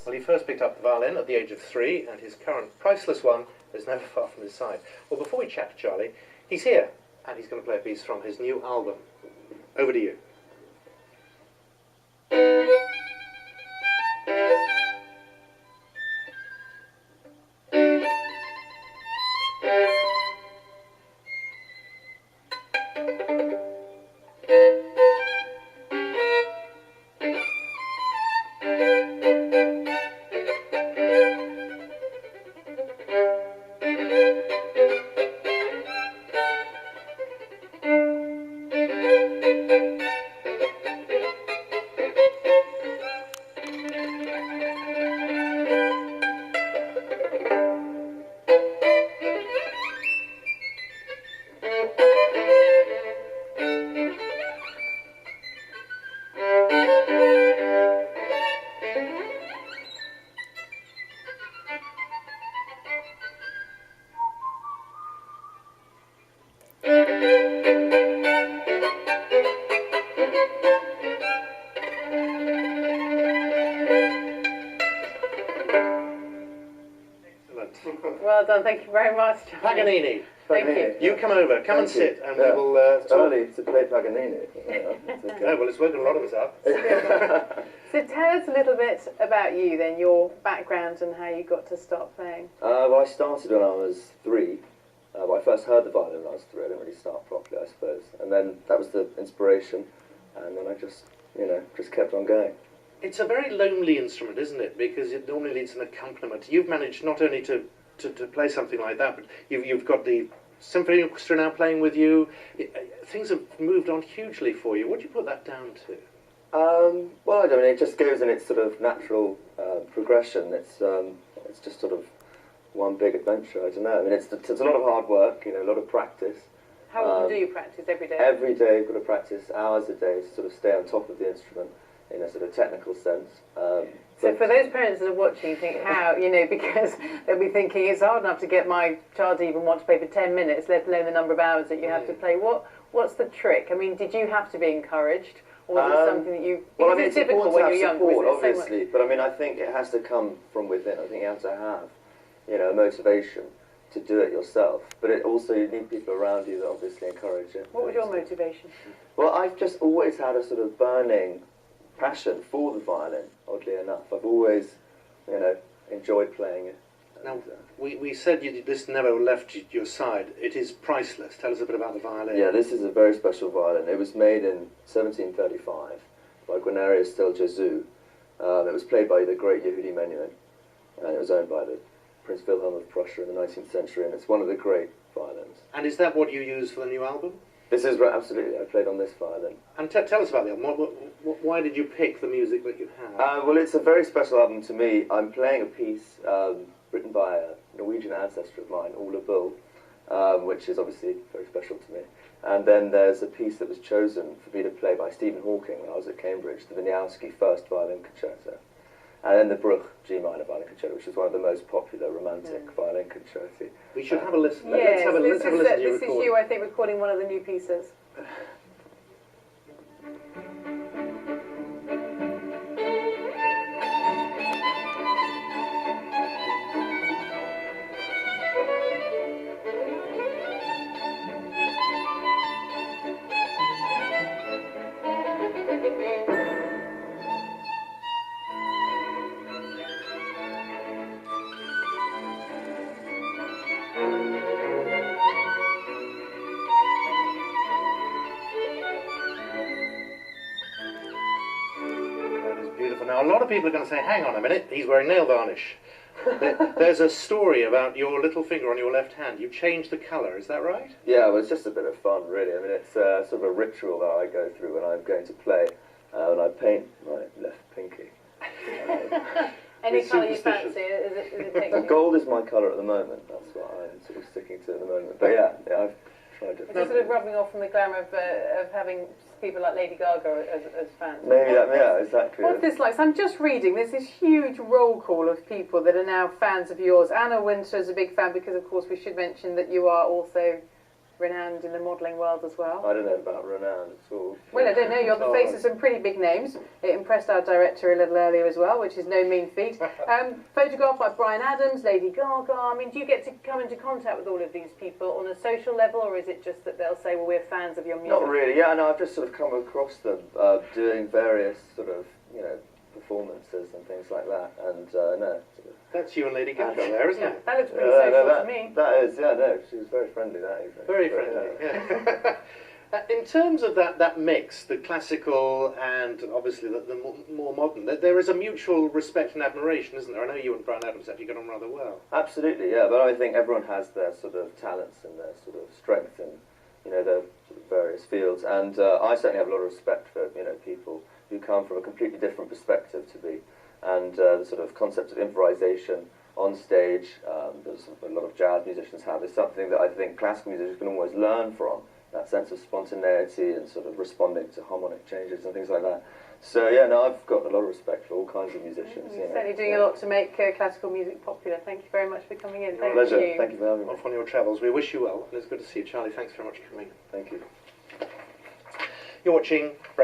Well, he first picked up the violin at the age of 3, and his current priceless one is never far from his side. Well, before we chat to Charlie, he's here, and he's going to play a piece from his new album. Over to you. Well done, thank you very much, Charlie. Paganini. Thank you. You come over, come and sit, and we will It's talk. early to play Paganini. It's okay. Oh, well, it's woken a lot of us up. So tell us a little bit about you then, your background and how you got to start playing. Well, I started when I was 3. I first heard the violin when I was 3. I didn't really start properly, I suppose. And then that was the inspiration, and then I just, just kept on going. It's a very lonely instrument, isn't it? Because it normally needs an accompaniment. You've managed not only to play something like that, but you've got the symphony orchestra now playing with you. Things have moved on hugely for you. What do you put that down to? Well, I mean, it just goes in its sort of natural progression. It's just sort of one big adventure. I don't know. I mean, it's a lot of hard work, a lot of practice. How often do you practice every day? Every day, you've got to practice hours a day to sort of stay on top of the instrument in a sort of technical sense. So for those parents that are watching, think how, because they'll be thinking it's hard enough to get my child to even want to play for 10 minutes, let alone the number of hours that you have to play. What's the trick? I mean, did you have to be encouraged? Or was it something that you... Well, I mean, it's difficult when you're young. Support, obviously, but I mean, I think it has to come from within. I think you have to have, a motivation to do it yourself. But it also, you need people around you that obviously encourage it. What was your motivation? Well, I've just always had a sort of burning passion for the violin, oddly enough. I've always, enjoyed playing it. Now, we said this never left your side. It is priceless. Tell us a bit about the violin. Yeah, this is a very special violin. It was made in 1735 by Guarnerius del Gesù. It was played by the great Yehudi Menuhin, and it was owned by the Prince Wilhelm of Prussia in the 19th century, and it's one of the great violins. And is that what you use for the new album? This is right, absolutely. I played on this violin. And tell us about the album. Why did you pick the music that you have? Well, it's a very special album to me. I'm playing a piece written by a Norwegian ancestor of mine, Ole Bull, which is obviously very special to me. And then there's a piece that was chosen for me to play by Stephen Hawking when I was at Cambridge, the Wieniawski First Violin Concerto. And then the Bruch G minor violin concerto, which is one of the most popular romantic violin concerti. We should have a listen. Yes, let's have a listen to you This is you, I think, recording one of the new pieces. Now, a lot of people are going to say, hang on a minute, he's wearing nail varnish. There's a story about your little finger on your left hand. You changed the colour, is that right? Yeah, well, it's just a bit of fun, really. I mean, it's sort of a ritual that I go through when I'm going to play, and I paint my left pinky. Any colour you fancy? Is it gold is my colour at the moment. That's what I'm sort of sticking to at the moment. But yeah, I've tried different. It's sort of rubbing off from the glamour of having people like Lady Gaga as fans. Maybe that, yeah, exactly. What's this like? So I'm just reading, there's this huge roll call of people that are now fans of yours. Anna Winter is a big fan because, of course, we should mention that you are also renowned in the modelling world as well. I don't know about renowned at all. Well, I don't know, you're the face of some pretty big names. It impressed our director a little earlier as well, which is no mean feat. Photographed by Bryan Adams, Lady Gaga. I mean, do you get to come into contact with all of these people on a social level, or is it just that they'll say, well, we're fans of your music? Not really, yeah, no, I've just sort of come across them doing various sort of, performances and things like that, and no. That's you and Lady Gaga there, isn't it? That looks pretty social to me. That is, yeah, no, she was very friendly that evening. Very friendly, yeah. In terms of that mix, the classical and obviously the more modern, there is a mutual respect and admiration, isn't there? I know you and Bryan Adams actually get on rather well. Absolutely, yeah, but I think everyone has their sort of talents and their sort of strength in, their sort of various fields, and I certainly have a lot of respect for, people who come from a completely different perspective to me, and the sort of concept of improvisation on stage, that a lot of jazz musicians have, is something that I think classical musicians can always learn from, that sense of spontaneity and sort of responding to harmonic changes and things like that. So yeah, no, I've got a lot of respect for all kinds of musicians. You're certainly doing a lot to make classical music popular. Thank you very much for coming in. Thank Pleasure. you. Thank you for having me. Off on your travels. We wish you well, and it's good to see you. Charlie, thanks very much for coming. Thank you. You're watching Breakfast.